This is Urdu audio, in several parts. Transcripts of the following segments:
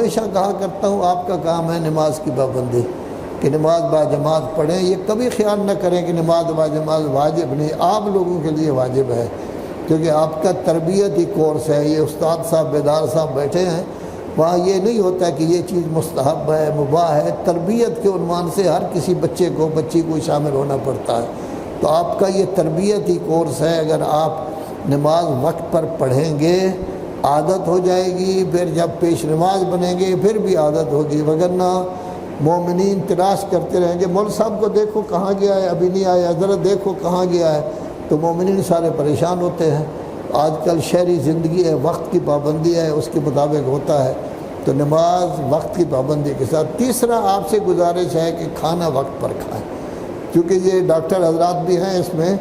ہمیشہ کہا کرتا ہوں آپ کا کام ہے نماز کی پابندی، کہ نماز باجماعت پڑھیں۔ یہ کبھی خیال نہ کریں کہ نماز باجماعت واجب نہیں، آپ لوگوں کے لیے واجب ہے، کیونکہ آپ کا تربیتی کورس ہے۔ یہ استاد صاحب بیدار صاحب بیٹھے ہیں، وہاں یہ نہیں ہوتا کہ یہ چیز مستحب ہے مباح ہے، تربیت کے عنوان سے ہر کسی بچے کو بچی کو شامل ہونا پڑتا ہے۔ تو آپ کا یہ تربیتی کورس ہے، اگر آپ نماز وقت پر پڑھیں گے عادت ہو جائے گی، پھر جب پیش نماز بنیں گے پھر بھی عادت ہوگی، وگرنہ مومنین تلاش کرتے رہیں گے مول صاحب کو دیکھو کہاں گیا ہے، ابھی نہیں آیا، حضرت دیکھو کہاں گیا ہے، تو مومنین سارے پریشان ہوتے ہیں۔ آج کل شہری زندگی ہے، وقت کی پابندی ہے، اس کے مطابق ہوتا ہے، تو نماز وقت کی پابندی کے ساتھ۔ تیسرا آپ سے گزارش ہے کہ کھانا وقت پر کھائیں، کیونکہ یہ ڈاکٹر حضرات بھی ہیں اس میں،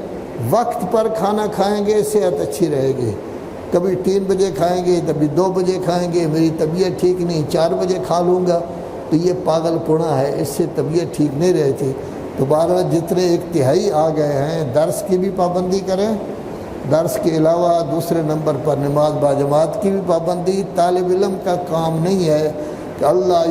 وقت پر کھانا کھائیں گے صحت اچھی رہے گی۔ کبھی 3 بجے کھائیں گے، کبھی 2 بجے کھائیں گے، میری طبیعت ٹھیک نہیں 4 بجے کھا لوں گا، تو یہ پاگل پونا ہے، اس سے طبیعت ٹھیک نہیں رہتی۔ تو بہرحال جتنے 1/3 آ گئے ہیں، درس کی بھی پابندی کریں، درس کے علاوہ دوسرے نمبر پر نماز باجماعت کی بھی پابندی۔ طالب علم کا کام نہیں ہے کہ اللہ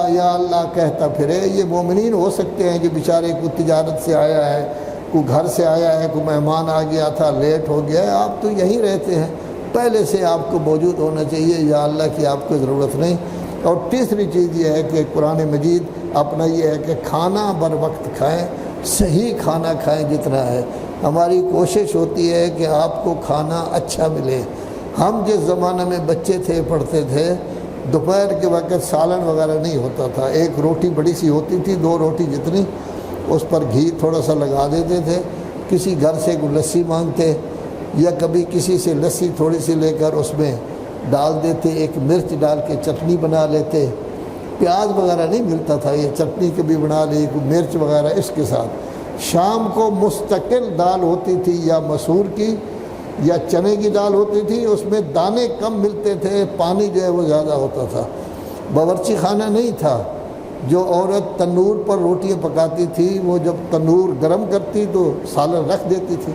یا اللہ کہتا پھرے۔ یہ مومنین ہو سکتے ہیں کہ بیچارے کوئی تجارت سے آیا ہے، کوئی گھر سے آیا ہے، کوئی مہمان آ گیا تھا لیٹ ہو گیا ہے، آپ تو یہیں رہتے ہیں، پہلے سے آپ کو موجود ہونا چاہیے، یا اللہ کی آپ کو ضرورت نہیں۔ اور تیسری چیز یہ ہے کہ قرآن مجید اپنا یہ ہے کہ کھانا بر وقت کھائیں، صحیح کھانا کھائیں جتنا ہے۔ ہماری کوشش ہوتی ہے کہ آپ کو کھانا اچھا ملے۔ ہم جس زمانے میں بچے تھے پڑھتے تھے، دوپہر کے وقت سالن وغیرہ نہیں ہوتا تھا، ایک روٹی بڑی سی ہوتی تھی، 2 روٹی جتنی، اس پر گھی تھوڑا سا لگا دیتے تھے، کسی گھر سے کوئی لسی مانگتے یا کبھی کسی سے لسی تھوڑی سی لے کر اس میں ڈال دیتے، ایک مرچ ڈال کے چٹنی بنا لیتے، پیاز وغیرہ نہیں ملتا تھا، یہ چٹنی کبھی بنا لی، کوئی مرچ وغیرہ اس کے ساتھ۔ شام کو مستقل دال ہوتی تھی، یا مسور کی یا چنے کی دال ہوتی تھی، اس میں دانے کم ملتے تھے، پانی جو ہے وہ زیادہ ہوتا تھا۔ باورچی خانہ نہیں تھا، جو عورت تنور پر روٹیاں پکاتی تھی، وہ جب تنور گرم کرتی تو سالن رکھ دیتی تھی،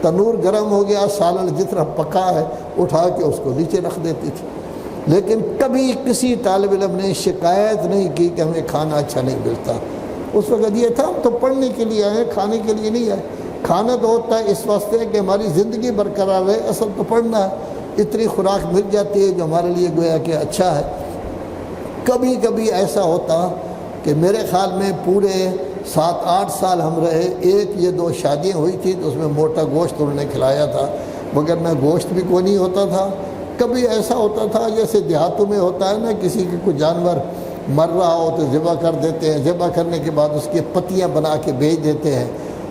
تنور گرم ہو گیا، سالن جتنا پکا ہے اٹھا کے اس کو نیچے رکھ دیتی تھی۔ لیکن کبھی کسی طالب علم نے شکایت نہیں کی کہ ہمیں کھانا اچھا نہیں ملتا۔ اس وقت یہ تھا ہم تو پڑھنے کے لیے آئے، کھانے کے لیے نہیں آئے۔ کھانا تو ہوتا ہے اس واسطے کہ ہماری زندگی برقرار رہے، اصل تو پڑھنا ہے۔ اتنی خوراک مل جاتی ہے جو ہمارے لیے گویا کہ اچھا ہے۔ کبھی کبھی ایسا ہوتا کہ میرے خیال میں پورے 7-8 سال ہم رہے، 1 یا 2 شادیاں ہوئی تھی تو اس میں موٹا گوشت انہوں نے کھلایا تھا، وگرنہ گوشت بھی کوئی نہیں ہوتا تھا۔ کبھی ایسا ہوتا تھا جیسے دیہاتوں میں ہوتا ہے نا، کسی کے کوئی جانور مر رہا ہو تو ذبح کر دیتے ہیں، ذبح کرنے کے بعد اس کی پتیاں بنا کے بیچ دیتے ہیں،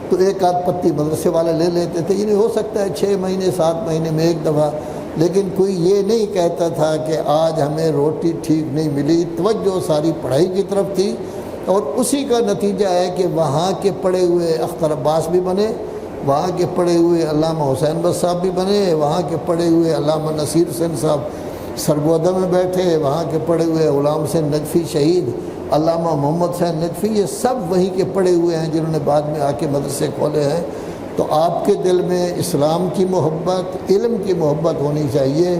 تو 1 آدھ پتی مدرسے والے لے لیتے تھے۔ یہ نہیں ہو سکتا ہے 6 مہینے 7 مہینے میں 1 دفعہ، لیکن کوئی یہ نہیں کہتا تھا کہ آج ہمیں روٹی ٹھیک نہیں ملی۔ توجہ ساری پڑھائی کی طرف تھی، اور اسی کا نتیجہ ہے کہ وہاں کے پڑھے ہوئے اختر عباس بھی بنے، وہاں کے پڑھے ہوئے علامہ حسین بٹ صاحب بھی بنے، وہاں کے پڑھے ہوئے علامہ نصیر حسین صاحب سرگودا میں بیٹھے، وہاں کے پڑھے ہوئے غلام حسین نجفی شہید، علامہ محمد حسین نجفی، یہ سب وہیں کے پڑھے ہوئے ہیں جنہوں نے بعد میں آ کے مدرسے کھولے ہیں۔ تو آپ کے دل میں اسلام کی محبت، علم کی محبت ہونی چاہیے،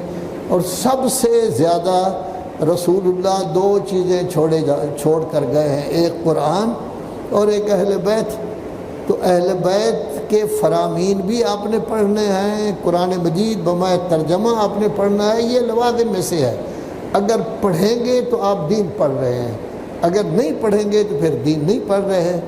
اور سب سے زیادہ رسول اللہ 2 چیزیں چھوڑ کر گئے ہیں، ایک قرآن اور ایک اہل بیت۔ تو اہل بیت کے فرامین بھی آپ نے پڑھنے ہیں، قرآن مجید بمائے ترجمہ آپ نے پڑھنا ہے، یہ لوازم میں سے ہے۔ اگر پڑھیں گے تو آپ دین پڑھ رہے ہیں، اگر نہیں پڑھیں گے تو پھر دین نہیں پڑھ رہے ہیں۔